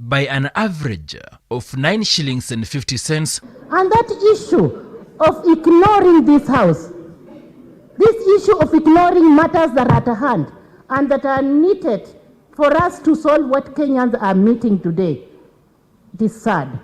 by an average of 9 shillings and 50 cents. And that issue of ignoring this house, this issue of ignoring matters that are at hand and that are needed for us to solve what Kenyans are meeting today, it is sad.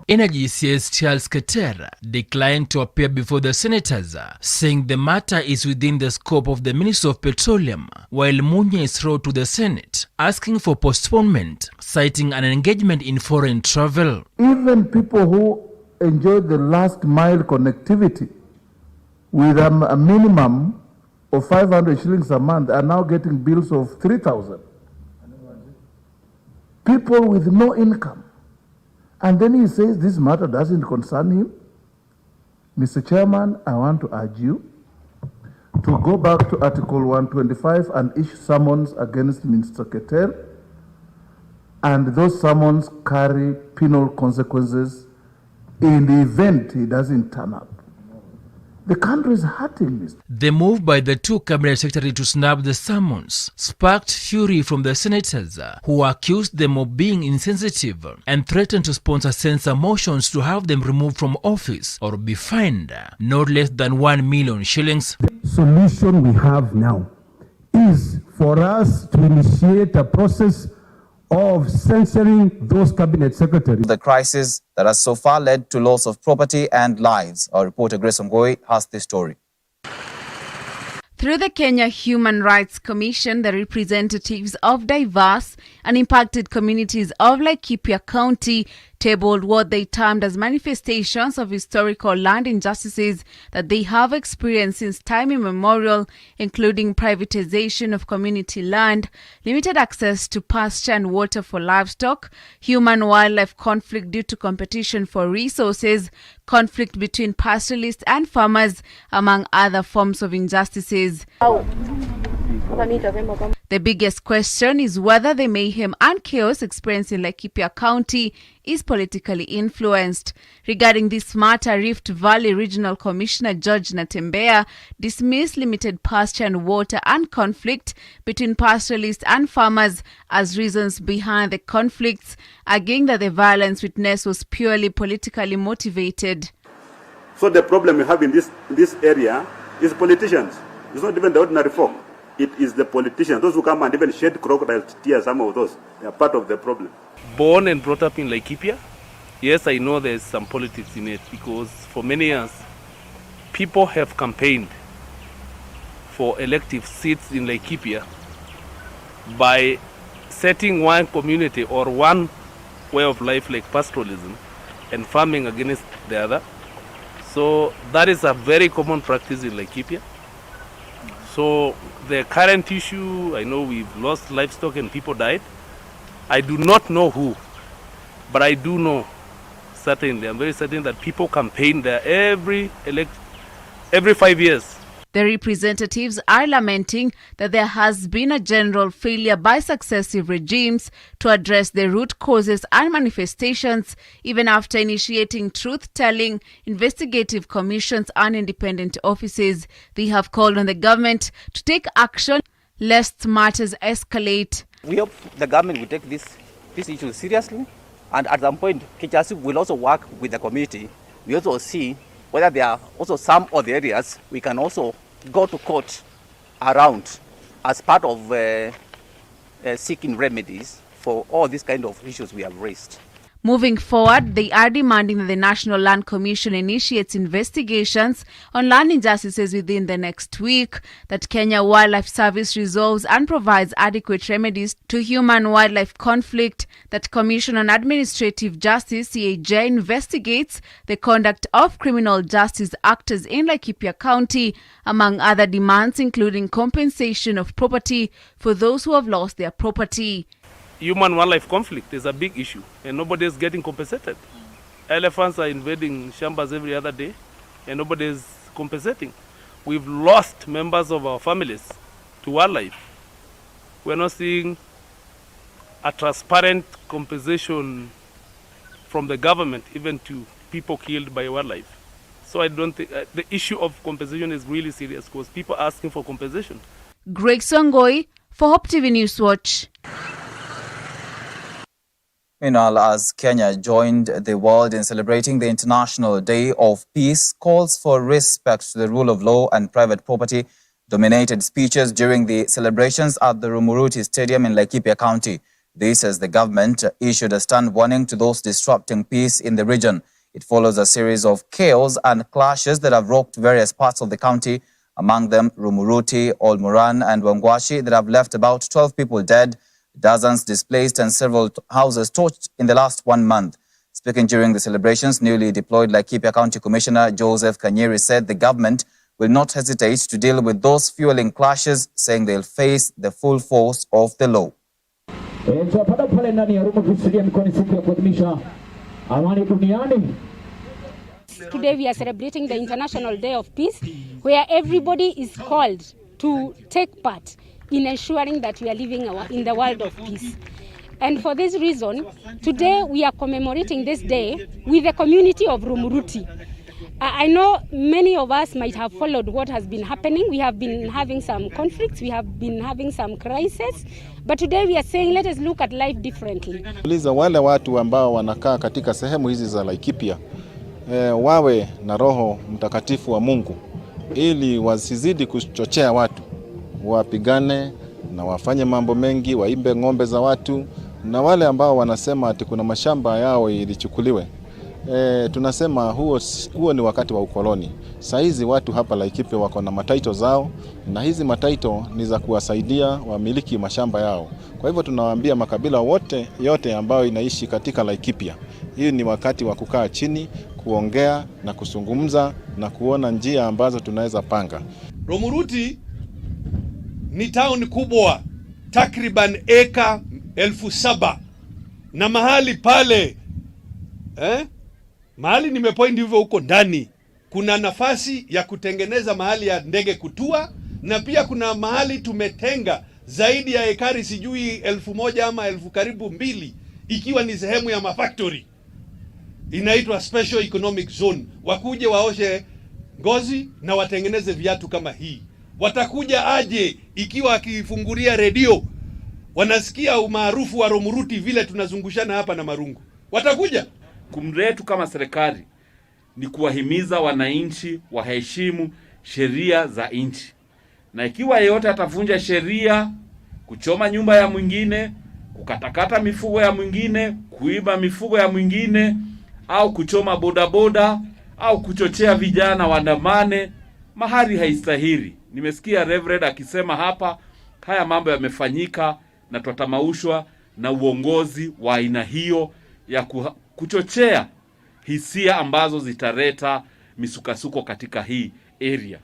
Energy CS Charles Keter declined to appear before the senators, saying the matter is within the scope of the Ministry of Petroleum, while Munyes wrote to the Senate asking for postponement, citing an engagement in foreign travel. Even people who enjoy the last mile connectivity with a minimum of 500 shillings a month are now getting bills of 3,000. People with no income. And then he says this matter doesn't concern him. Mr. Chairman, I want to urge you to go back to Article 125 and issue summons against Mr. Keter, and those summons carry penal consequences in the event he doesn't turn up. The country is hurting, Mr. The move by the two cabinet secretaries to snub the summons sparked fury from the senators, who accused them of being insensitive and threatened to sponsor censor motions to have them removed from office or be fined not less than 1 million shillings. The solution we have now is for us to initiate a process of censoring those cabinet secretaries. The crisis that has so far led to loss of property and lives. Our reporter Grace Ongoi has this story. Through the Kenya Human Rights Commission, the representatives of diverse and impacted communities of Laikipia County tabled what they termed as manifestations of historical land injustices that they have experienced since time immemorial, including privatization of community land, limited access to pasture and water for livestock, human-wildlife conflict due to competition for resources, conflict between pastoralists and farmers, among other forms of injustices. The biggest question is whether the mayhem and chaos experienced in Laikipia County is politically influenced. Regarding this matter, Rift Valley Regional Commissioner George Natembeya dismissed limited pasture and water and conflict between pastoralists and farmers as reasons behind the conflicts, arguing that the violence witnessed was purely politically motivated. So the problem we have in this area is politicians. It's not even the ordinary folk. It is the politicians, those who come and even shed crocodile tears, some of those, they are part of the problem. Born and brought up in Laikipia, yes, I know there's some politics in it, because for many years, people have campaigned for elective seats in Laikipia by setting one community or one way of life like pastoralism and farming against the other. So that is a very common practice in Laikipia. So the current issue, I know we've lost livestock and people died. I do not know who, but I do know certainly, I'm very certain that people campaign there every 5 years. The representatives are lamenting that there has been a general failure by successive regimes to address the root causes and manifestations, even after initiating truth-telling, investigative commissions and independent offices. They have called on the government to take action lest matters escalate. We hope the government will take this issue seriously, and at some point, Kichasi will also work with the committee. We also see whether there are also some of the areas we can also go to court around as part of seeking remedies for all these kind of issues we have raised. Moving forward, they are demanding that the National Land Commission initiates investigations on land injustices within the next week, that Kenya Wildlife Service resolves and provides adequate remedies to human-wildlife conflict, that Commission on Administrative Justice CAJ investigates the conduct of criminal justice actors in Laikipia County, among other demands including compensation of property for those who have lost their property. Human-wildlife conflict is a big issue and nobody is getting compensated. Elephants are invading shambas every other day and nobody is compensating. We've lost members of our families to wildlife. We're not seeing a transparent compensation from the government even to people killed by wildlife. So I don't think the issue of compensation is really serious because people are asking for compensation. Grace Ongoi for Hope TV News Watch. Meanwhile, as Kenya joined the world in celebrating the International Day of Peace, calls for respect to the rule of law and private property dominated speeches during the celebrations at the Rumuruti Stadium in Laikipia County. This as the government issued a stern warning to those disrupting peace in the region. It follows a series of chaos and clashes that have rocked various parts of the county, among them Rumuruti, Olmoran and Wangwashi, that have left about 12 people dead, dozens displaced and several houses torched in the last 1 month. Speaking during the celebrations, newly deployed Laikipia County Commissioner Joseph Kanyeri said the government will not hesitate to deal with those fueling clashes, saying they'll face the full force of the law. Today we are celebrating the International Day of Peace, where everybody is called to take part in ensuring that we are living in the world of peace. And for this reason, today we are commemorating this day with the community of Rumuruti. I know many of us might have followed what has been happening. We have been having some conflicts, we have been having some crises, but today we are saying let us look at life differently. Uliza wale watu ambao wanakaa katika sehemu hizi za Laikipia wawe na roho mtakatifu wa Mungu ili wasizidi kuchochea watu wapigane na wafanye mambo mengi, waibe ng'ombe za watu, na wale ambao wanasema ati kuna mashamba yao ilichukuliwe. Tunasema huo ni wakati wa ukoloni. Saizi watu hapa Laikipia wako na mataito zao, na hizi mataito ni za kuwasaidia wamiliki mashamba yao. Kwa hivyo tunawaambia makabila yote ambao inaishi katika Laikipia, hii ni wakati wa kukaa chini, kuongea na kuzungumza na kuona njia ambazo tunaweza panga. Rumuruti ni town kubwa, takriban eka 7,000, na mahali pale mahali nimepoint hivyo huko ndani kuna nafasi ya kutengeneza mahali ya ndege kutua, na pia kuna mahali tumetenga zaidi ya ekari sijui 1,000 ama 1,000 karibu 2, ikiwa ni sehemu ya mafactory inaitwa Special Economic Zone. Wakuje waoshe ngozi na watengeneze viatu kama hii. Watakuja aje ikiwa akifungulia redio wanasikia umaarufu wa Rumuruti vile tunazungushana hapa na marungu? Watakuja. Kumretu kama serikali ni kuwahimiza wananchi waheshimu sheria za nchi, na ikiwa yeyote atavunja sheria, kuchoma nyumba ya mwingine, kukatakata mifugo ya mwingine, kuiba mifugo ya mwingine, au kuchoma bodaboda, au kuchochea vijana waandamane, mahali haistahili. Nimesikia Reverend akisema hapa haya mambo yamefanyika na tutamaushwa na uongozi wa aina hiyo ya kuchochea hisia ambazo zitaleta misukasuko katika hii area.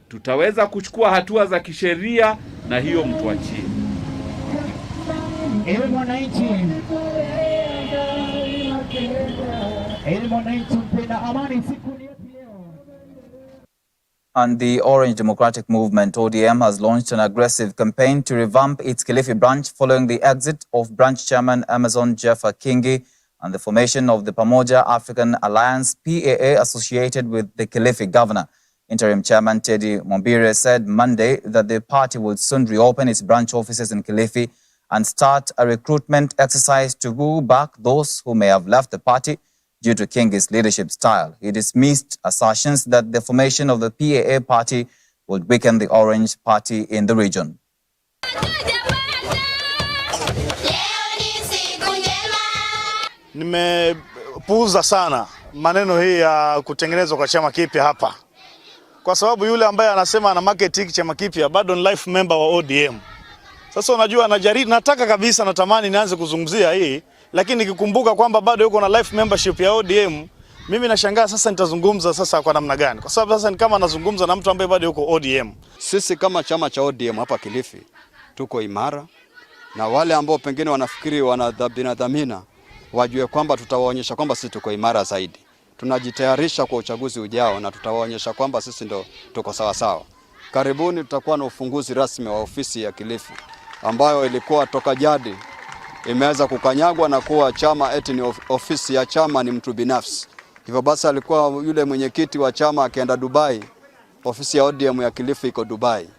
Tutaweza kuchukua hatua za kisheria, na hiyo mtuachie. And the Orange Democratic Movement, ODM, has launched an aggressive campaign to revamp its Kilifi branch following the exit of branch chairman Amazon Jeff Akingi and the formation of the Pamoja African Alliance, PAA, associated with the Kilifi governor. Interim chairman Teddy Mombire said Monday that the party will soon reopen its branch offices in Kilifi and start a recruitment exercise to woo back those who may have left the party due to Kingi's leadership style. He dismissed assertions that the formation of the PAA party would weaken the Orange Party in the region. Nimepuuza sana maneno hii ya kutengenezwa kwa chama kipya hapa, kwa sababu yule ambaye anasema ana market hiki chama kipya bado ni life member wa ODM. Sasa unajua, nataka kabisa, natamani nianze kuzungumzia hii, lakini nikikumbuka kwamba bado yuko na life membership ya ODM, mimi nashangaa sasa nitazungumza sasa kwa namna gani, kwa sababu sasa ni kama nazungumza na mtu ambaye bado yuko ODM. Sisi kama chama cha ODM hapa Kilifi tuko imara, na wale ambao pengine wanafikiri wanadhamina wajue kwamba tutawaonyesha kwamba sisi tuko imara zaidi. Tunajitayarisha kwa uchaguzi ujao na tutawaonyesha kwamba sisi ndo tuko sawa sawa. Karibuni tutakuwa na ufunguzi rasmi wa ofisi ya Kilifi ambayo ilikuwa toka jadi imeweza kukanyagwa na kuwa chama eti ni ofisi ya chama ni mtu binafsi. Hivyo basi alikuwa yule mwenyekiti wa chama akienda Dubai, ofisi ya ODM ya Kilifi iko Dubai.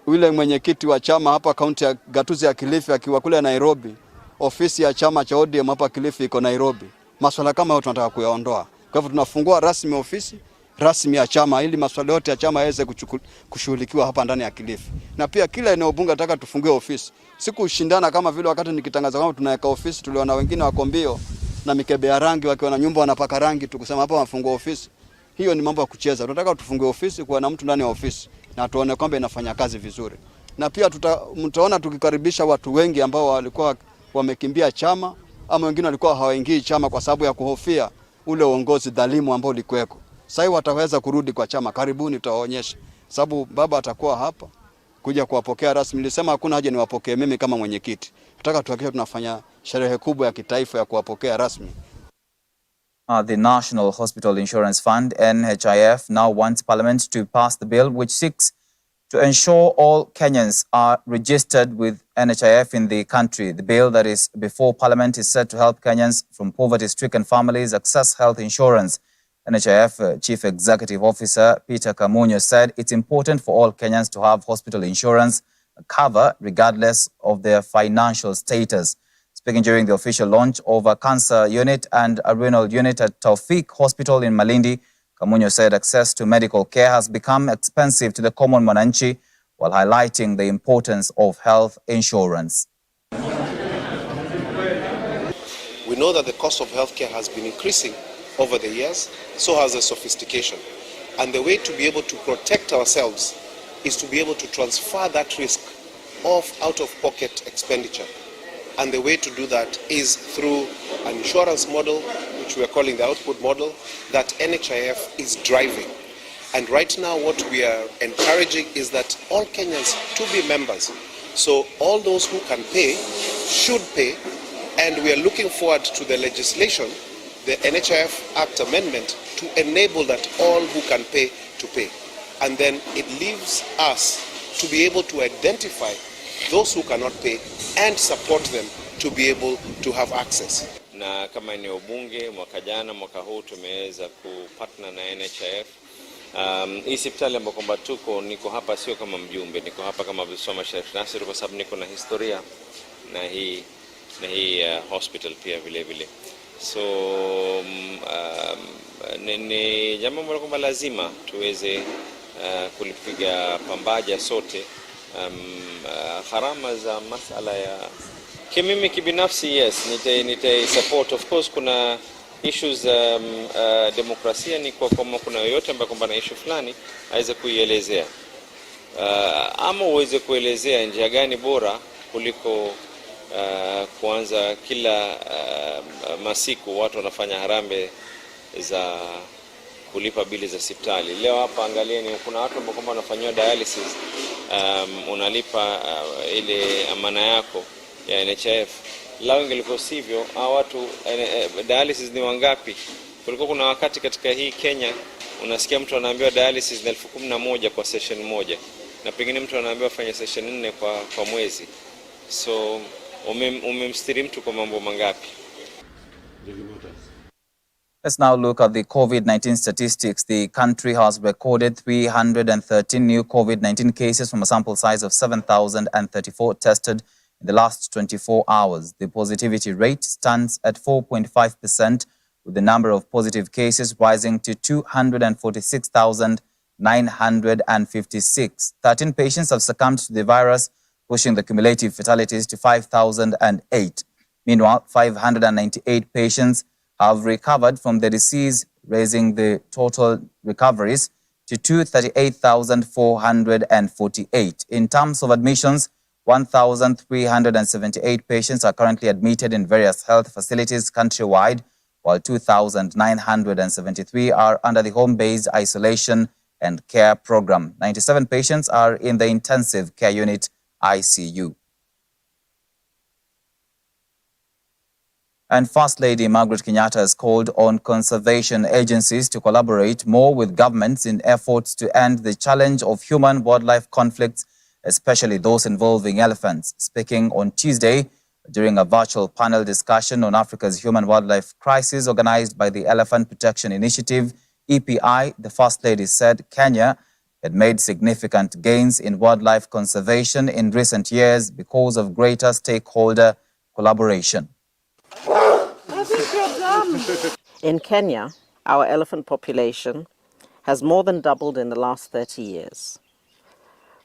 Yule mwenyekiti wa chama hapa kaunti ya gatuzi ya Kilifi akiwa kule Nairobi, ofisi ya chama cha ODM hapa Kilifi iko Nairobi. Masuala kama hayo tunataka kuyaondoa. Kwa hivyo tunafungua rasmi ofisi rasmi ya chama ili masuala yote ya chama yaweze kushughulikiwa hapa ndani ya Kilifi. Na pia kila eneo bunge nataka tufungue ofisi. Siku ushindana kama vile wakati nikitangaza kwamba tunaweka ofisi, tuliona wengine wako mbio na mikebe ya rangi wakiwa na nyumba wanapaka rangi, tukusema hapa wafungua ofisi. Hiyo ni mambo ya kucheza. Tunataka tufungue ofisi kwa na mtu ndani ya ofisi na tuone kwamba inafanya kazi vizuri. Na pia mtaona tukikaribisha watu wengi ambao walikuwa wamekimbia chama ama wengine walikuwa hawaingii chama kwa sababu ya kuhofia ule uongozi dhalimu ambao ulikuweko. Sasa wataweza kurudi kwa chama. Karibuni tutawaonyesha. Sababu baba atakuwa hapa kuja kuwapokea rasmi. Nilisema hakuna haja niwapokee mimi kama mwenyekiti. Nataka tuhakikishe tunafanya sherehe kubwa ya kitaifa ya kuwapokea rasmi. The National Hospital Insurance Fund, NHIF, now wants Parliament to pass the bill which seeks to ensure all Kenyans are registered with NHIF in the country. The bill that is before Parliament is set to help Kenyans from poverty-stricken families access health insurance. NHIF Chief Executive Officer Peter Kamunyo said it's important for all Kenyans to have hospital insurance cover regardless of their financial status. Speaking during the official launch of a cancer unit and a renal unit at Taufik Hospital in Malindi, Kamunyo said access to medical care has become expensive to the common mwananchi, while highlighting the importance of health insurance. We know that the cost of healthcare has been increasing over the years, so has the sophistication. And the way to be able to protect ourselves is to be able to transfer that risk of out-of-pocket expenditure. And the way to do that is through an insurance model, which we are calling the output model, that NHIF is driving. And right now what we are encouraging is that all Kenyans to be members. So all those who can pay should pay, and we are looking forward to the legislation, the NHIF Act amendment, to enable that all who can pay to pay. And then it leaves us to be able to identify those who cannot pay and support them to be able to have access. Na kama eneo bunge mwaka jana mwaka huu tumeweza kupatana na NHIF. Hii hospitali ambapo kwamba niko hapa sio kama mjumbe, niko hapa kama Bisoma Sheikh Nasir kwa sababu niko na historia na hii hospital pia vile vile. So ni jambo ambalo kwamba lazima tuweze kulipiga pambaja sote. Gharama za masala ya kimimi kibinafsi, yes, nita support. Of course kuna issues demokrasia, ni kwa kama kuna yoyote ambaye kwamba na issue fulani aweze kuielezea, ama uweze kuelezea njia gani bora kuliko kuanza kila masiku watu wanafanya harambe za kulipa bili za hospitali. Leo hapa angalieni, kuna watu ambao kwamba wanafanywa dialysis, unalipa ile amana yako ya NHIF. Lao ingelikuwa sivyo, hao watu dialysis ni wangapi? Kulikuwa kuna wakati katika hii Kenya unasikia mtu anaambiwa dialysis ni 11,000 kwa session moja, na pengine mtu anaambiwa fanya session 4 kwa mwezi. So umemstiri mtu kwa mambo mangapi? Let's now look at the COVID-19 statistics. The country has recorded 313 new COVID-19 cases from a sample size of 7,034 tested in the last 24 hours. The positivity rate stands at 4.5%, with the number of positive cases rising to 246,956. 13 patients have succumbed to the virus, pushing the cumulative fatalities to 5,008. Meanwhile, 598 patients have recovered from the disease, raising the total recoveries to 238,448. In terms of admissions, 1,378 patients are currently admitted in various health facilities countrywide, while 2,973 are under the home-based isolation and care program. 97 patients are in the intensive care unit ICU. And First Lady Margaret Kenyatta has called on conservation agencies to collaborate more with governments in efforts to end the challenge of human-wildlife conflicts, especially those involving elephants. Speaking on Tuesday during a virtual panel discussion on Africa's human-wildlife crisis organized by the Elephant Protection Initiative, EPI, the First Lady said Kenya had made significant gains in wildlife conservation in recent years because of greater stakeholder collaboration. In Kenya, our elephant population has more than doubled in the last 30 years,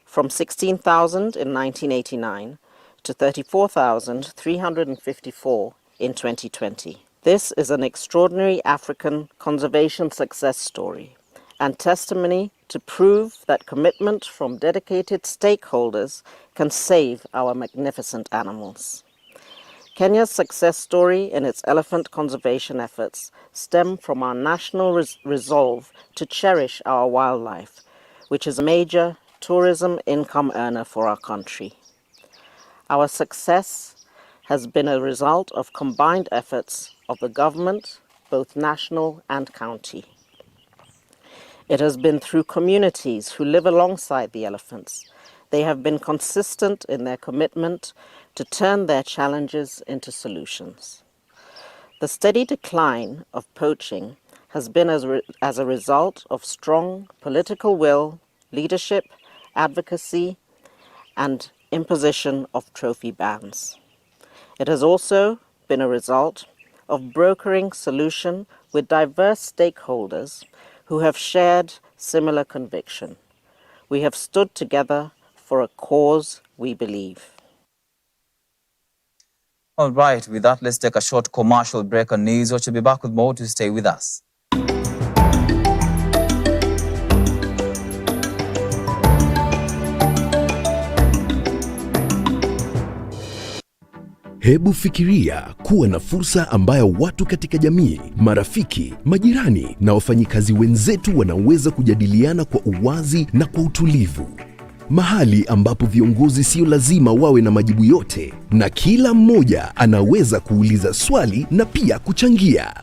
from 16,000 in 1989 to 34,354 in 2020. This is an extraordinary African conservation success story and testimony to prove that commitment from dedicated stakeholders can save our magnificent animals. Kenya's success story in its elephant conservation efforts stem from our national resolve to cherish our wildlife, which is a major tourism income earner for our country. Our success has been a result of combined efforts of the government, both national and county. It has been through communities who live alongside the elephants. They have been consistent in their commitment to turn their challenges into solutions. The steady decline of poaching has been as a result of strong political will, leadership, advocacy, and imposition of trophy bans. It has also been a result of brokering solution with diverse stakeholders who have shared similar conviction. We have stood together for a cause we believe. All right, with that, let's take a short commercial break on News Watch. We'll be back with more to stay with us. Hebu fikiria kuwa na fursa ambayo watu katika jamii, marafiki, majirani na wafanyikazi wenzetu wanaweza kujadiliana kwa uwazi na kwa utulivu. Mahali ambapo viongozi sio lazima wawe na majibu yote na kila mmoja anaweza kuuliza swali na pia kuchangia.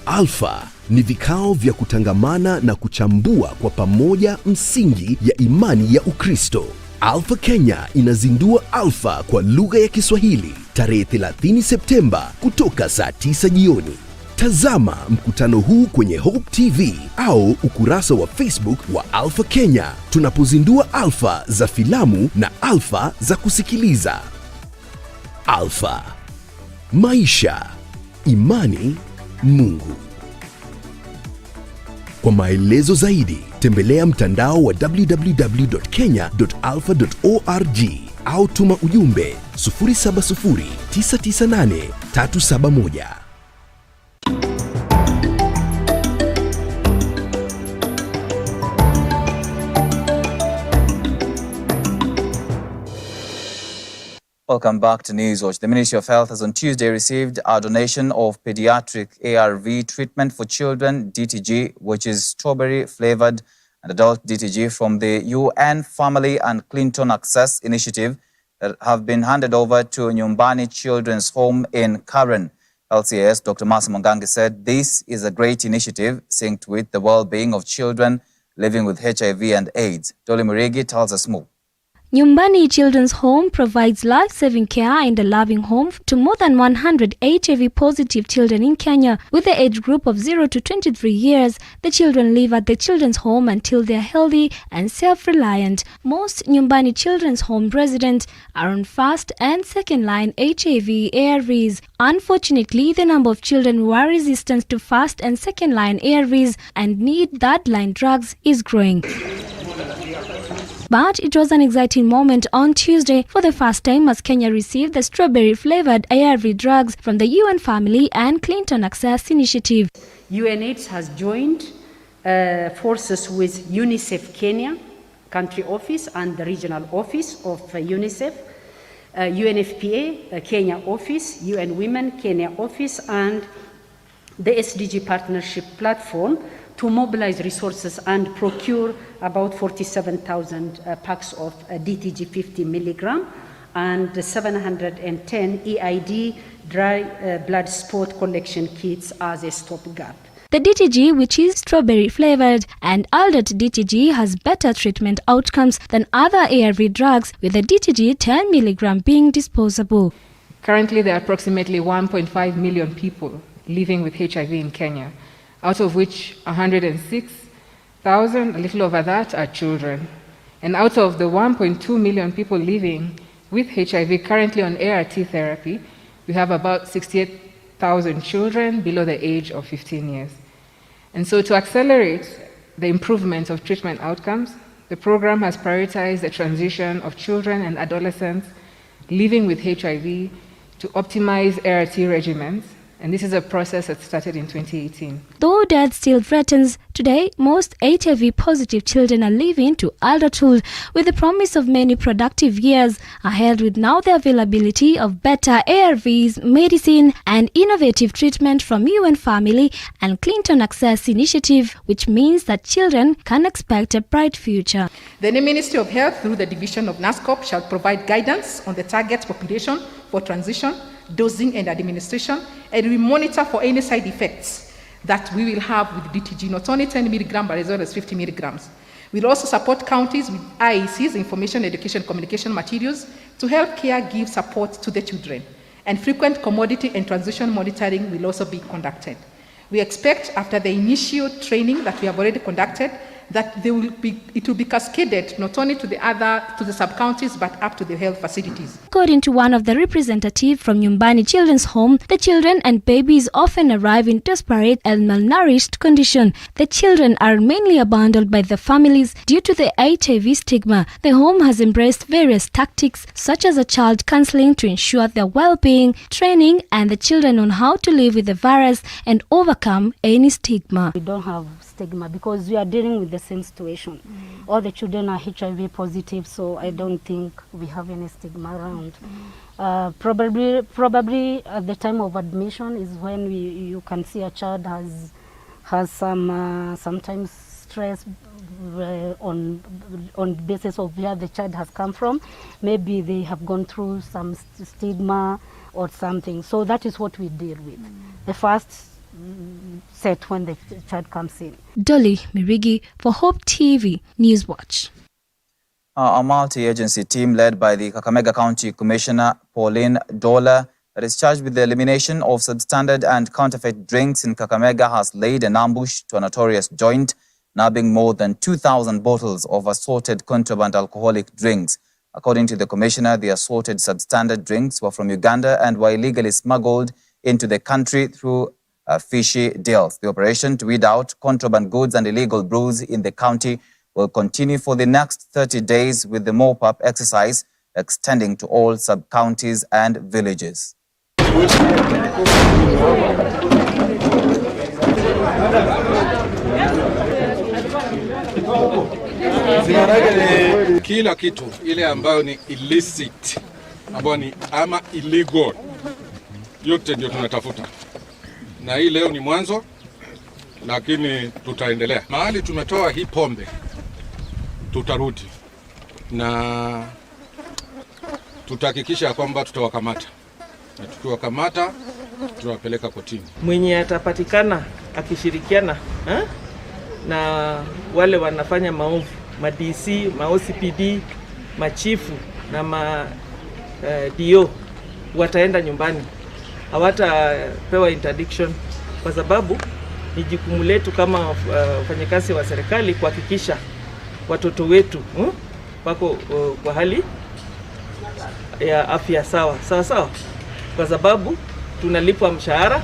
Alpha ni vikao vya kutangamana na kuchambua kwa pamoja msingi ya imani ya Ukristo. Alpha Kenya inazindua Alpha kwa lugha ya Kiswahili tarehe 30 Septemba kutoka saa 9 jioni. Tazama mkutano huu kwenye Hope TV au ukurasa wa Facebook wa Alpha Kenya tunapozindua Alpha za filamu na Alpha za kusikiliza. Alpha, maisha, imani, Mungu. Kwa maelezo zaidi, tembelea mtandao wa www.kenya.alpha.org au tuma ujumbe 070998 Welcome back to Newswatch. The Ministry of Health has on Tuesday received a donation of pediatric ARV treatment for children, DTG, which is strawberry-flavored, and adult DTG from the UN Family and Clinton Access Initiative that have been handed over to Nyumbani Children's Home in Karen. LCAS Dr. Mercy Mwangangi said this is a great initiative synced with the well-being of children living with HIV and AIDS. Dolly Murigi tells us more. Nyumbani Children's Home provides life-saving care and a loving home to more than 100 HIV-positive children in Kenya. With the age group of 0 to 23 years, the children live at the children's home until they are healthy and self-reliant. Most Nyumbani Children's Home residents are on first and second-line HIV ARVs. Unfortunately, the number of children who are resistant to first and second-line ARVs and need third-line drugs is growing. But it was an exciting moment on Tuesday for the first time as Kenya received the strawberry-flavored ARV drugs from the UN Family and Clinton Access Initiative. UNAIDS has joined forces with UNICEF Kenya country office and the regional office of UNICEF, UNFPA Kenya office, UN Women Kenya office, and the SDG partnership platform to mobilize resources and procure about 47,000 packs of DTG 50 milligram and 710 EID dry blood spot collection kits as a stopgap. The DTG, which is strawberry flavored, and adult DTG has better treatment outcomes than other ARV drugs, with the DTG 10 milligram being disposable. Currently, there are approximately 1.5 million people living with HIV in Kenya, out of which 106,000, a little over that, are children. And out of the 1.2 million people living with HIV currently on ART therapy, we have about 68,000 children below the age of 15 years. And so to accelerate the improvement of treatment outcomes, the program has prioritized the transition of children and adolescents living with HIV to optimize ART regimens, and this is a process that started in 2018. Though death still threatens, today most HIV-positive children are living to adulthood with the promise of many productive years ahead, with now the availability of better ARVs, medicine and innovative treatment from UN Family and Clinton Access Initiative, which means that children can expect a bright future. The Ministry of Health, through the division of NASCOP, shall provide guidance on the target population for transition, dosing and administration, and we monitor for any side effects that we will have with DTG, not only 10 milligrams but as well as 50 milligrams. We'll also support counties with IECs, information, education, communication materials, to help give support to the children. And frequent commodity and transition monitoring will also be conducted. We expect, after the initial training that we have already conducted, that it will be cascaded not only to the sub-counties but up to the health facilities. According to one of the representatives from Nyumbani Children's Home, the children and babies often arrive in desperate and malnourished condition. The children are mainly abandoned by the families due to the HIV stigma. The home has embraced various tactics such as a child counseling to ensure their well-being, training and the children on how to live with the virus and overcome any stigma. We don't have stigma because we are dealing with the same situation. All the children are HIV positive, so I don't think we have any stigma around. Probably at the time of admission is when you can see a child has some sometimes stress on basis of where the child has come from. Maybe they have gone through some stigma or something. So that is what we deal with. The first set when the child comes in. Dolly Mirigi for Hope TV Newswatch. A multi-agency team led by the Kakamega County Commissioner Pauline Dola that is charged with the elimination of substandard and counterfeit drinks in Kakamega has laid an ambush to a notorious joint, nabbing more than 2,000 bottles of assorted contraband alcoholic drinks. According to the commissioner, the assorted substandard drinks were from Uganda and were illegally smuggled into the country through fishy deals. The operation to weed out contraband goods and illegal brews in the county will continue for the next 30 days, with the mop-up exercise extending to all sub-counties and villages. Kila kitu ile ambayo ni illicit, ambayo ni ama illegal, yote ndio tunatafuta. Na hii leo ni mwanzo, lakini tutaendelea. Mahali tumetoa hii pombe, tutarudi na tutahakikisha kwamba tutawakamata. Na tukiwakamata, tutawapeleka kotini. Mwenye atapatikana akishirikiana na wale wanafanya maovu, ma-DC, ma-OCPD, machifu na DO wataenda nyumbani. Hawatapewa interdiction kwa sababu ni jukumu letu kama wafanyakazi wa serikali kuhakikisha watoto wetu wako kwa hali ya afya sawa, kwa sababu tunalipwa mshahara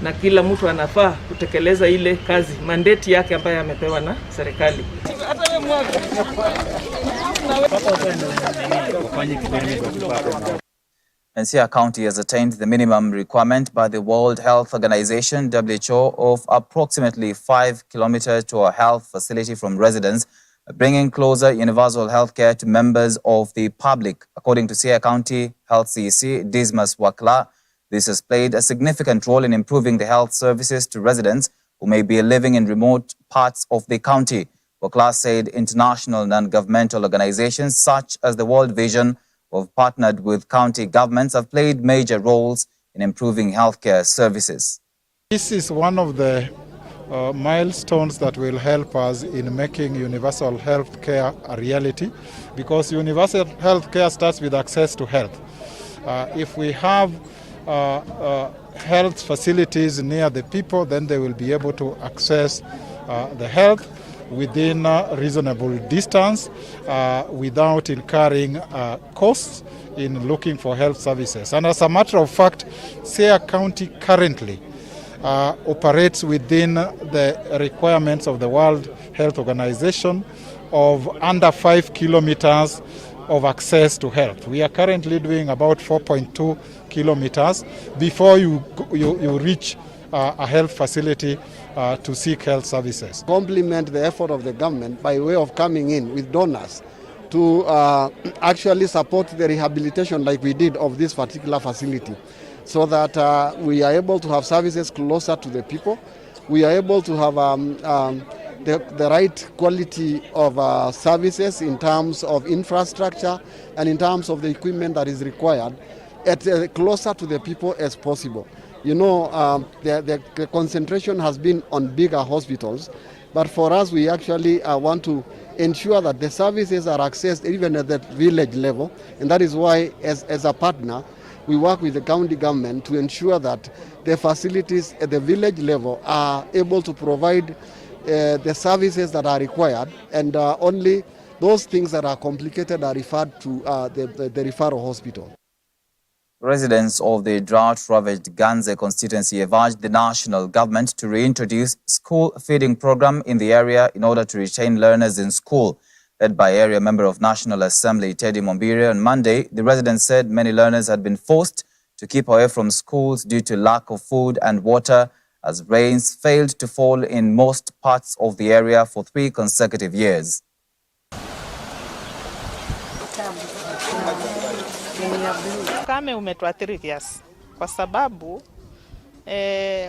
na kila mtu anafaa kutekeleza ile kazi mandate yake ambayo amepewa na serikali. And Siaya County has attained the minimum requirement by the World Health Organization, WHO, of approximately 5 kilometers to a health facility from residents, bringing closer universal health care to members of the public. According to Siaya County Health CEC, Dismas Wakla, this has played a significant role in improving the health services to residents who may be living in remote parts of the county. Wakla said international non-governmental organizations such as the World Vision, who have partnered with county governments, have played major roles in improving healthcare services. This is one of the milestones that will help us in making universal health care a reality, because universal health care starts with access to health. If we have health facilities near the people, then they will be able to access the health. within a reasonable distance without incurring costs in looking for health services. And as a matter of fact, Siaya County currently operates within the requirements of the World Health Organization of under 5 kilometers of access to health. We are currently doing about 4.2 kilometers before you reach a health facility to seek health services. Complement the effort of the government by way of coming in with donors to actually support the rehabilitation like we did of this particular facility, so that we are able to have services closer to the people. We are able to have the right quality of services in terms of infrastructure and in terms of the equipment that is required at closer to the people as possible. You know, the concentration has been on bigger hospitals, but for us, we actually want to ensure that the services are accessed even at the village level, and that is why, as a partner, we work with the county government to ensure that the facilities at the village level are able to provide the services that are required, and only those things that are complicated are referred to the referral hospital. Residents of the drought-ravaged Ganze constituency have urged the national government to reintroduce school feeding program in the area in order to retain learners in school. Led by area member of National Assembly Teddy Mombire on Monday, the residents said many learners had been forced to keep away from schools due to lack of food and water, as rains failed to fall in most parts of the area for 3 consecutive years. Ukame umetuathiri kiasi kwa sababu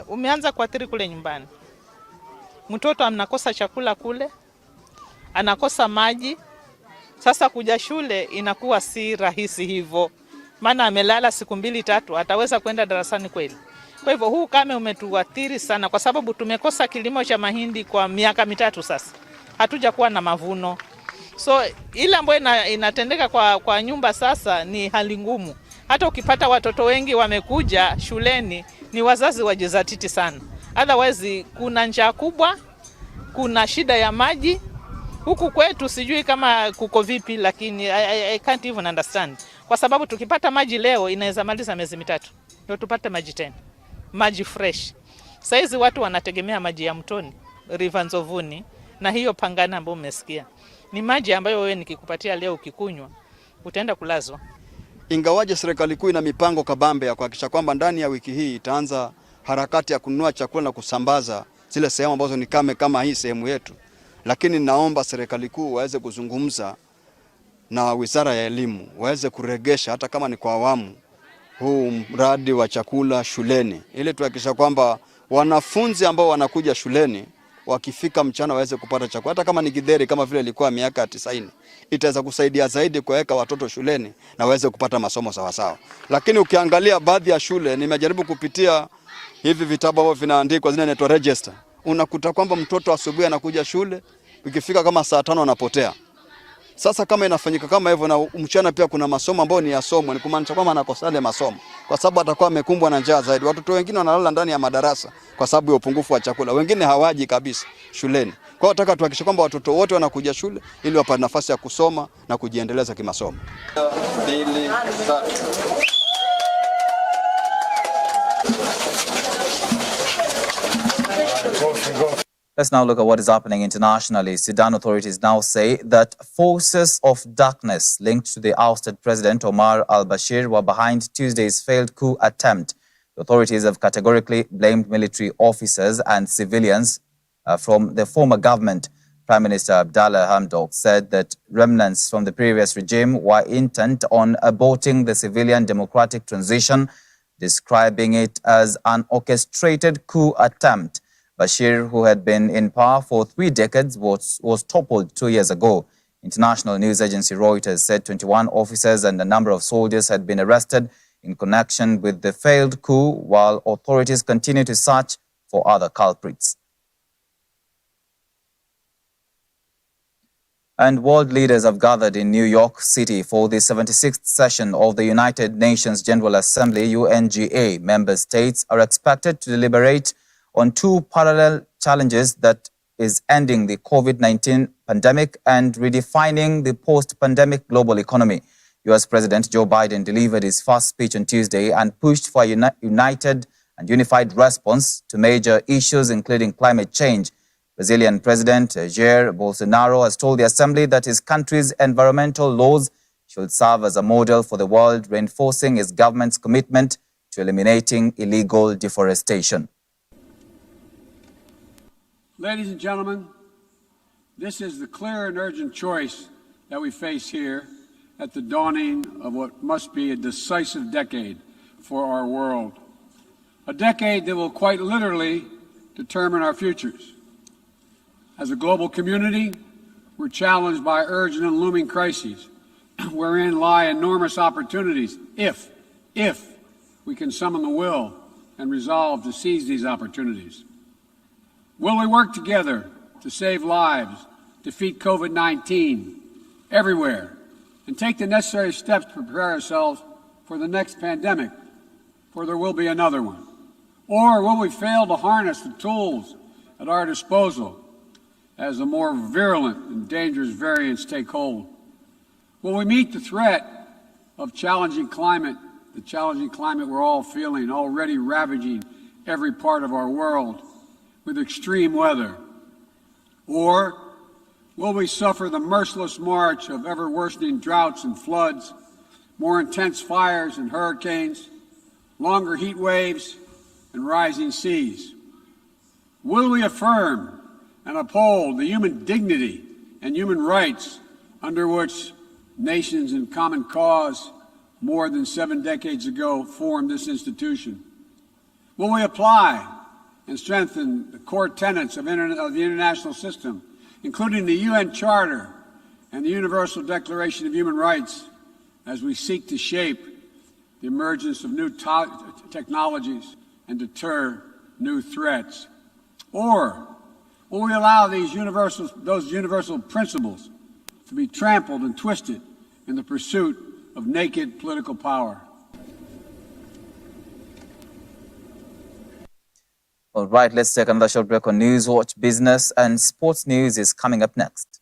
umeanza kuathiri kule nyumbani. Mtoto anakosa chakula kule, anakosa maji. Sasa kuja shule inakuwa si rahisi hivyo. Maana amelala siku 2-3, ataweza kwenda darasani kweli? Kwa hivyo huu ukame umetuathiri sana kwa sababu tumekosa kilimo cha mahindi kwa miaka 3 sasa. Hatuja kuwa na mavuno. So ile ambayo inatendeka kwa nyumba sasa ni hali ngumu. Hata ukipata watoto wengi wamekuja shuleni ni wazazi wajizatiti sana. Otherwise kuna njaa kubwa, kuna shida ya maji. Huku kwetu sijui kama kuko vipi, lakini I can't even understand. Kwa sababu tukipata maji leo inaweza maliza miezi 3. Ndio tupate maji tena. Maji fresh. Saizi watu wanategemea maji ya mtoni, River Nzovuni, na hiyo Pangana ambayo umesikia. Ni maji ambayo wewe nikikupatia leo ukikunywa utaenda kulazwa. Ingawaje serikali kuu ina mipango kabambe ya kuhakikisha kwamba ndani ya wiki hii itaanza harakati ya kununua chakula na kusambaza zile sehemu ambazo ni kame kama hii sehemu yetu, lakini naomba serikali kuu waweze kuzungumza na Wizara ya Elimu, waweze kuregesha hata kama ni kwa awamu huu mradi wa chakula shuleni, ili tuhakikisha kwamba wanafunzi ambao wanakuja shuleni wakifika mchana waweze kupata chakula, hata kama ni githeri kama vile ilikuwa miaka 90. Itaweza kusaidia zaidi kuweka watoto shuleni na waweze kupata masomo sawa sawa. Lakini ukiangalia baadhi ya shule, nimejaribu kupitia hivi vitabu ambavyo vinaandikwa zinaitwa register, unakuta kwamba mtoto asubuhi anakuja shule, ukifika kama saa 5 anapotea. Sasa kama inafanyika kama hivyo na mchana pia kuna masomo ambayo ni yasomo, ni kumaanisha kwamba anakosa ile masomo kwa sababu atakuwa amekumbwa na njaa zaidi. Watoto wengine wanalala ndani ya madarasa kwa sababu ya upungufu wa chakula, wengine hawaji kabisa shuleni. Kwa hiyo nataka tuhakikishe kwamba watoto wote wanakuja shule ili wapate nafasi ya kusoma na kujiendeleza kimasomo. 2 3 Let's now look at what is happening internationally. Sudan authorities now say that forces of darkness linked to the ousted President Omar al-Bashir were behind Tuesday's failed coup attempt. The authorities have categorically blamed military officers and civilians from the former government. Prime Minister Abdallah Hamdok said that remnants from the previous regime were intent on aborting the civilian democratic transition, describing it as an orchestrated coup attempt. Bashir, who had been in power for 3 decades, was toppled 2 years ago. International news agency Reuters said 21 officers and a number of soldiers had been arrested in connection with the failed coup, while authorities continue to search for other culprits. And world leaders have gathered in New York City for the 76th session of the United Nations General Assembly, UNGA. Member states are expected to deliberate on 2 parallel challenges that is ending the COVID-19 pandemic and redefining the post-pandemic global economy. U.S. President Joe Biden delivered his first speech on Tuesday and pushed for a united and unified response to major issues, including climate change. Brazilian President Jair Bolsonaro has told the assembly that his country's environmental laws should serve as a model for the world, reinforcing his government's commitment to eliminating illegal deforestation. Ladies and gentlemen, this is the clear and urgent choice that we face here at the dawning of what must be a decisive decade for our world. A decade that will quite literally determine our futures. As a global community, we're challenged by urgent and looming crises, wherein lie enormous opportunities if we can summon the will and resolve to seize these opportunities. Will we work together to save lives, defeat COVID-19 everywhere, and take the necessary steps to prepare ourselves for the next pandemic, for there will be another one? Or will we fail to harness the tools at our disposal as the more virulent and dangerous variants take hold? Will we meet the threat of challenging climate, the challenging climate we're all feeling, already ravaging every part of our world, with extreme weather? Or will we suffer the merciless march of ever-worsening droughts and floods, more intense fires and hurricanes, longer heat waves, and rising seas? Will we affirm and uphold the human dignity and human rights under which nations in common cause more than 7 decades ago formed this institution? Will we apply and strengthen the core tenets of the international system, including the UN Charter and the Universal Declaration of Human Rights, as we seek to shape the emergence of new technologies and deter new threats? Or will we allow those universal principles to be trampled and twisted in the pursuit of naked political power? All right, let's take another short break on News Watch. Business and sports news is coming up next.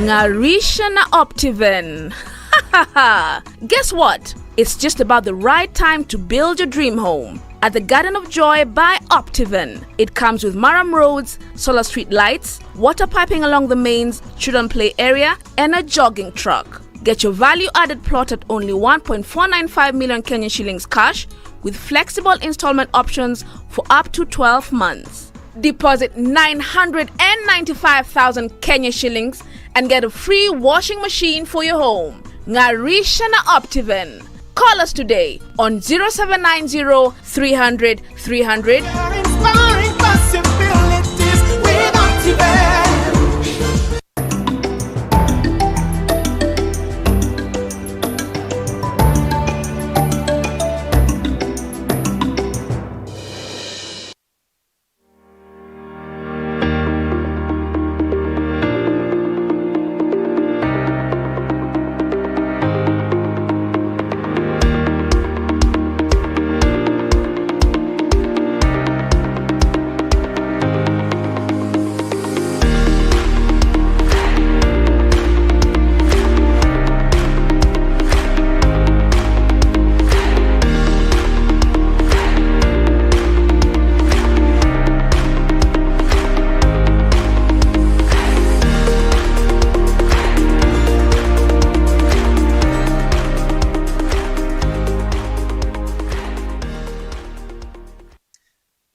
Ngarisha na Optiven. Guess what? It's just about the right time to build your dream home. At the Garden of Joy by Optiven. It comes with Maram roads, solar street lights, water piping along the mains, children play area, and a jogging track. Get your value-added plot at only 1.495 million Kenyan shillings cash with flexible installment options for up to 12 months. Deposit 995,000 Kenya shillings and get a free washing machine for your home. Ngarisha na Optiven. Call us today on 0790 300 300. Inspiring possibilities with Optiven.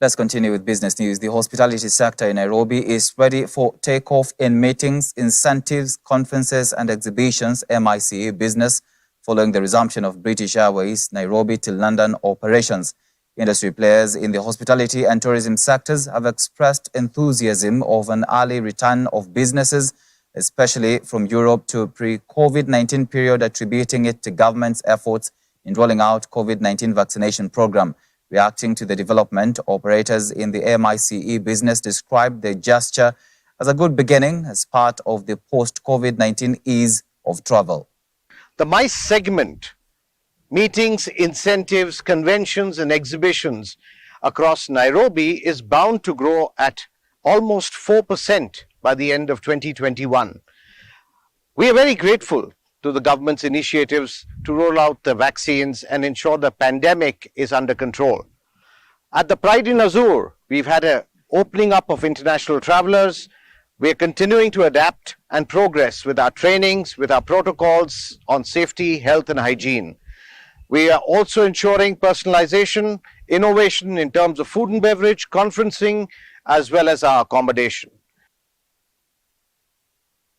Let's continue with business news. The hospitality sector in Nairobi is ready for takeoff in meetings, incentives, conferences and exhibitions, MICE business, following the resumption of British Airways Nairobi to London operations. Industry players in the hospitality and tourism sectors have expressed enthusiasm of an early return of businesses, especially from Europe, to pre-COVID-19 period, attributing it to government's efforts in rolling out COVID-19 vaccination program. Reacting to the development, operators in the MICE business described the gesture as a good beginning as part of the post-COVID-19 ease of travel. The MICE segment, meetings, incentives, conventions and exhibitions across Nairobi, is bound to grow at almost 4% by the end of 2021. We are very grateful to the government's initiatives to roll out the vaccines and ensure the pandemic is under control. At the Pride in Azure, we've had an opening up of international travelers. We're continuing to adapt and progress with our trainings, with our protocols on safety, health and hygiene. We are also ensuring personalization, innovation in terms of food and beverage, conferencing, as well as our accommodation.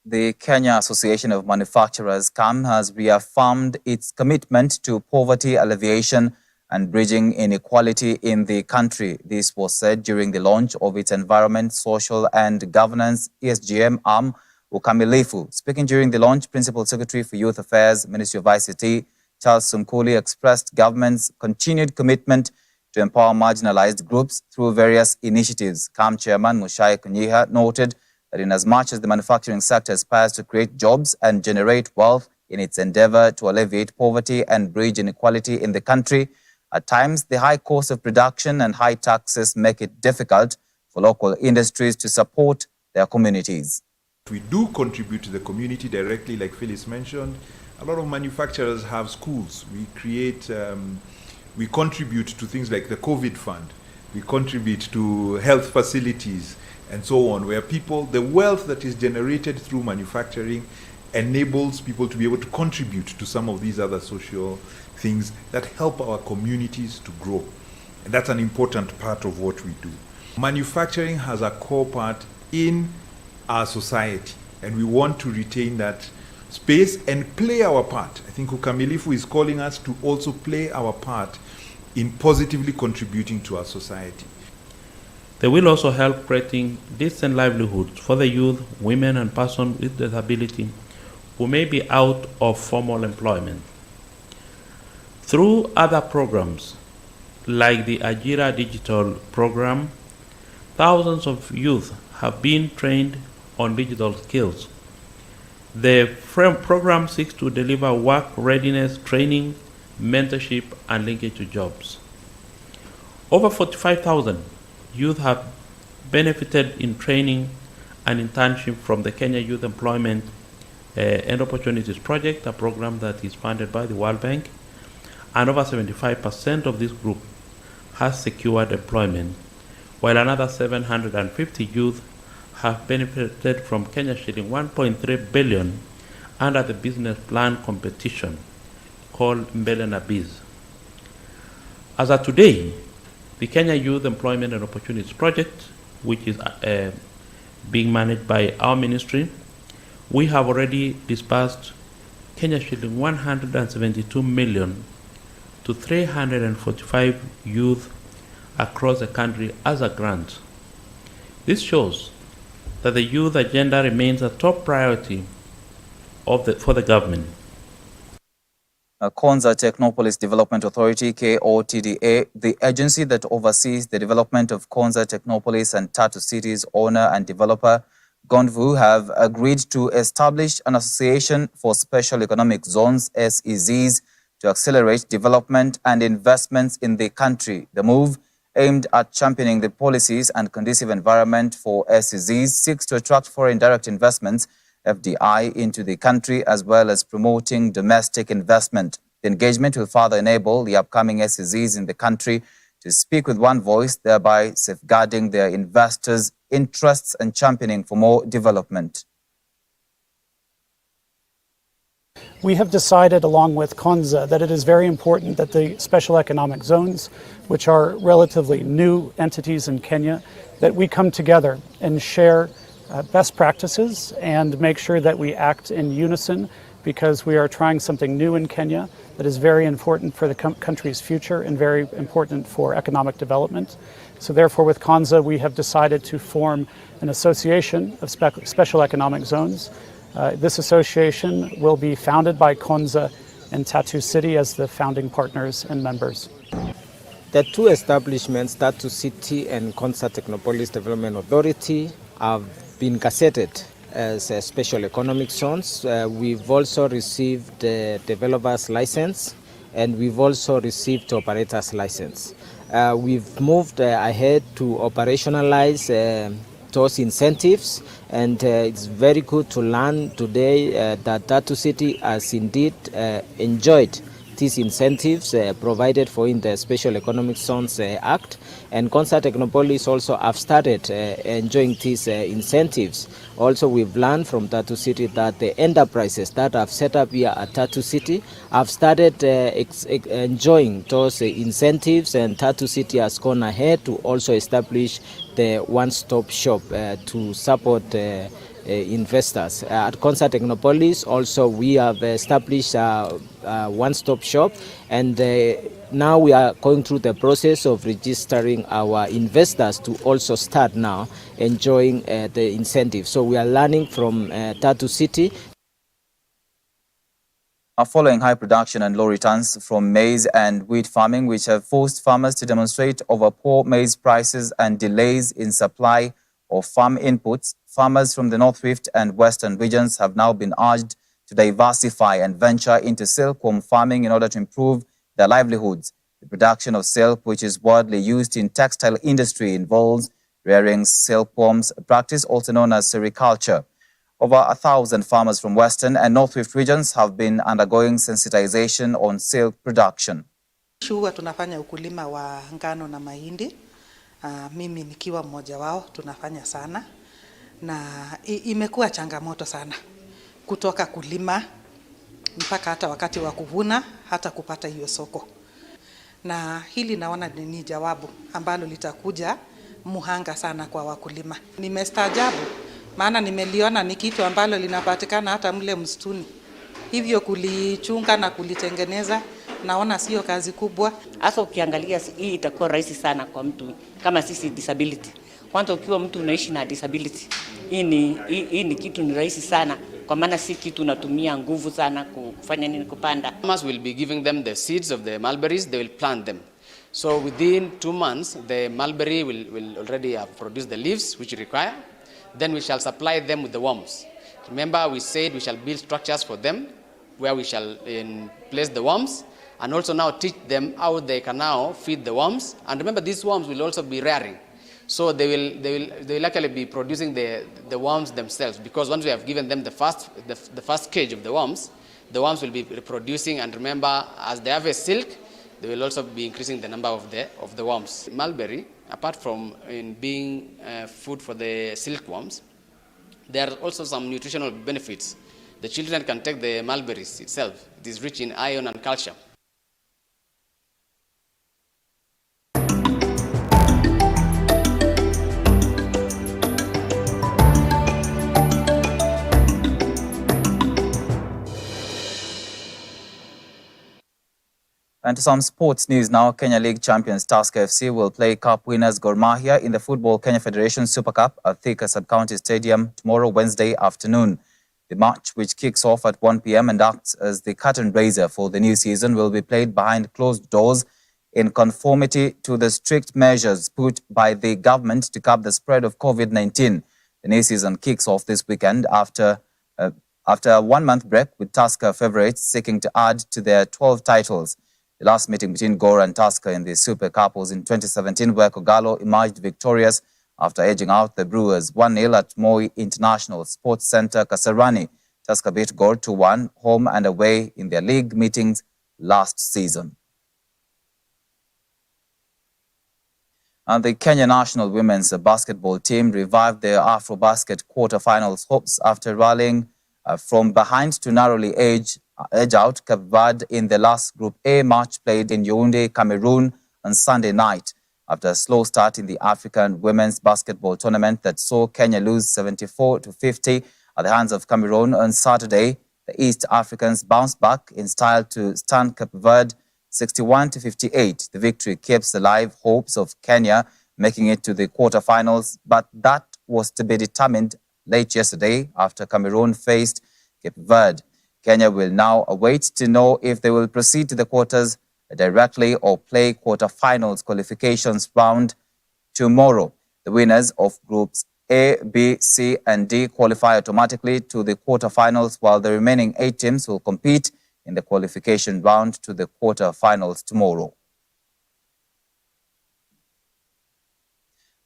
The Kenya Association of Manufacturers, KAM, has reaffirmed its commitment to poverty alleviation and bridging inequality in the country. This was said during the launch of its Environment, Social and Governance ESGM arm, Ukamilifu. Speaking during the launch, Principal Secretary for Youth Affairs, Ministry of ICT, Charles Sumkuli, expressed government's continued commitment to empower marginalized groups through various initiatives. KAM Chairman Mushai Kunyiha noted that in as much as the manufacturing sector aspires to create jobs and generate wealth in its endeavor to alleviate poverty and bridge inequality in the country, at times the high cost of production and high taxes make it difficult for local industries to support their communities. We do contribute to the community directly, like Phyllis mentioned. A lot of manufacturers have schools. We create, we contribute to things like the COVID fund. We contribute to health facilities and so on, where people, the wealth that is generated through manufacturing enables people to be able to contribute to some of these other social things that help our communities to grow. And that's an important part of what we do. Manufacturing has a core part in our society, and we want to retain that space and play our part. I think Ukamilifu is calling us to also play our part in positively contributing to our society. They will also help creating decent livelihoods for the youth, women and persons with disability who may be out of formal employment. Through other programs like the Ajira Digital program, thousands of youth have been trained on digital skills. The program seeks to deliver work readiness training, mentorship, and linkage to jobs. Over 45,000 youth have benefited in training and internship from the Kenya Youth Employment and Opportunities Project, a program that is funded by the World Bank, and over 75% of this group has secured employment, while another 750 youth have benefited from Kenya shilling 1.3 billion under the business plan competition called Mbele na Biz. As of today, the Kenya Youth Employment and Opportunities Project, which is being managed by our ministry, we have already disbursed Kenya shilling 172 million to 345 youth across the country as a grant. This shows that the youth agenda remains a top priority for the government. Konza Technopolis Development Authority, KOTDA, the agency that oversees the development of Konza Technopolis and Tatu City's owner and developer, Gondvu, have agreed to establish an association for special economic zones, SEZs, to accelerate development and investments in the country. The move, aimed at championing the policies and conducive environment for SEZs, seeks to attract foreign direct investments, FDI, into the country, as well as promoting domestic investment. The engagement will further enable the upcoming SEZs in the country to speak with one voice, thereby safeguarding their investors' interests and championing for more development. We have decided, along with Konza, that it is very important that the special economic zones, which are relatively new entities in Kenya, that we come together and share best practices and make sure that we act in unison, because we are trying something new in Kenya that is very important for the country's future and very important for economic development. So therefore, with Konza, we have decided to form an association of special economic zones. This association will be founded by Konza and Tatu City as the founding partners and members. The two establishments, Tatu City and Konza Technopolis Development Authority, have been gazetted as special economic zones. We've also received the developer's license, and we've also received operator's license. We've moved ahead to operationalize those incentives, and it's very good to learn today that Tatu City has indeed enjoyed these incentives provided for in the Special Economic Zones Act, and Konza Technopolis also have started enjoying these incentives. Also, we've learned from Tatu City that the enterprises that have set up here at Tatu City have started enjoying those incentives, and Tatu City has gone ahead to also establish the one-stop shop to support investors. At Konza Technopolis also we have established a one-stop shop, and now we are going through the process of registering our investors to also start now enjoying the incentive. So we are learning from Tatu City. Following high production and low returns from maize and wheat farming, which have forced farmers to demonstrate over poor maize prices and delays in supply of farm inputs, farmers from the North Rift and Western regions have now been urged to diversify and venture into silkworm farming in order to improve their livelihoods. The production of silk, which is widely used in textile industry, involves rearing silkworms, a practice also known as sericulture. Over 1,000 farmers from Western and North Rift regions have been undergoing sensitization on silk production. Huwa tunafanya ukulima wa ngano na mahindi. Mimi nikiwa mmoja wao tunafanya sana, na imekuwa changamoto sana kutoka kulima mpaka hata wakati wa kuvuna hata kupata hiyo soko. Na hili naona ni jawabu ambalo litakuja muhanga sana kwa wakulima. Nimestaajabu maana nimeliona ni kitu ambalo linapatikana hata mle msituni. Hivyo kulichunga na kulitengeneza naona sio kazi kubwa. Hasa ukiangalia hii itakuwa rahisi sana kwa mtu kama sisi disability. Kwanza ukiwa mtu unaishi na disability, hii ni kitu ni rahisi sana kwa maana si kitu unatumia nguvu sana kufanya nini kupanda. Farmers will be giving them the seeds of the mulberries, they will plant them. So within 2 months the mulberry will already have produced the leaves which you require. Then we shall supply them with the worms. Remember we said we shall build structures for them where we shall place the worms, and also now teach them how they can now feed the worms. And remember, these worms will also be rearing, so they will actually be producing the worms themselves, because once we have given them the first cage of the worms will be reproducing. And remember, as they have a silk, they will also be increasing the number of the worms. Mulberry, apart from being food for the silkworms, there are also some nutritional benefits. The children can take the mulberries itself. It is rich in iron and calcium. And to some sports news now, Kenya League champions Tusker FC will play Cup winners Gor Mahia in the Football Kenya Federation Super Cup at Thika Sub-County Stadium tomorrow, Wednesday afternoon. The match, which kicks off at 1 p.m. and acts as the curtain raiser for the new season, will be played behind closed doors in conformity to the strict measures put by the government to curb the spread of COVID-19. The new season kicks off this weekend after a 1-month break, with Tusker favourites seeking to add to their 12 titles. The last meeting between Gor and Tusker in the Super Cup was in 2017, where Kogalo emerged victorious after edging out the Brewers 1-0 at Moi International Sports Centre, Kasarani. Tusker beat Gor 2-1 home and away in their league meetings last season. And the Kenya national women's basketball team revived their AfroBasket quarter-finals hopes after rallying from behind to narrowly edge out Cape Verde in the last Group A match played in Yaoundé, Cameroon on Sunday night. After a slow start in the African women's basketball tournament that saw Kenya lose 74-50 at the hands of Cameroon on Saturday, the East Africans bounced back in style to stun Cape Verde 61-58. The victory keeps alive hopes of Kenya making it to the quarterfinals, but that was to be determined late yesterday after Cameroon faced Cape Verde. Kenya will now await to know if they will proceed to the quarters directly or play quarterfinals qualifications round tomorrow. The winners of Groups A, B, C, and D qualify automatically to the quarterfinals, while the remaining 8 teams will compete in the qualification round to the quarterfinals tomorrow.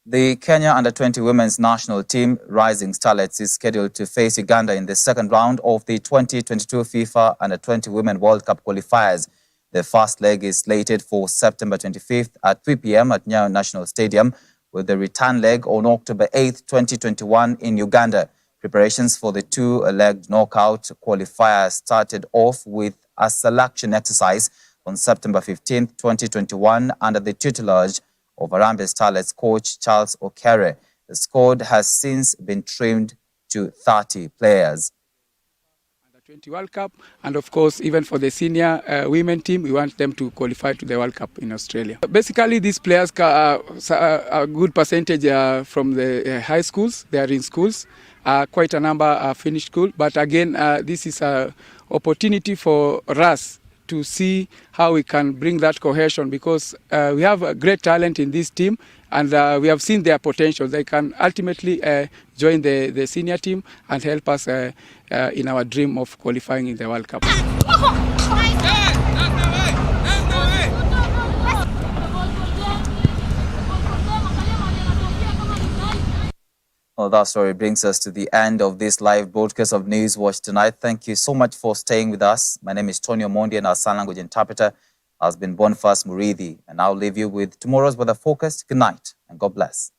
The Kenya Under-20 women's national team, Rising Starlets, is scheduled to face Uganda in the second round of the 2022 FIFA Under-20 Women World Cup qualifiers. The first leg is slated for September 25th at 3 p.m. at Nyayo National Stadium, with the return leg on October 8th, 2021 in Uganda. Preparations for the two-legged knockout qualifier started off with a selection exercise on September 15th, 2021 under the tutelage of Harambee Starlets coach Charles Okere. The squad has since been trimmed to 30 players. Under-20 World Cup, and of course, even for the senior women team, we want them to qualify to the World Cup in Australia. Basically, these players are a good percentage from the high schools. They are in schools. Quite a number are finished school. But again, this is an opportunity for us to see how we can bring that cohesion, because we have a great talent in this team, and we have seen their potential. They can ultimately join the senior team and help us in our dream of qualifying in the World Cup. Well, that story brings us to the end of this live broadcast of News Watch tonight. Thank you so much for staying with us. My name is Tony Omondi, and our sign language interpreter has been Boniface Murithi. And I'll leave you with tomorrow's weather forecast. Good night and God bless.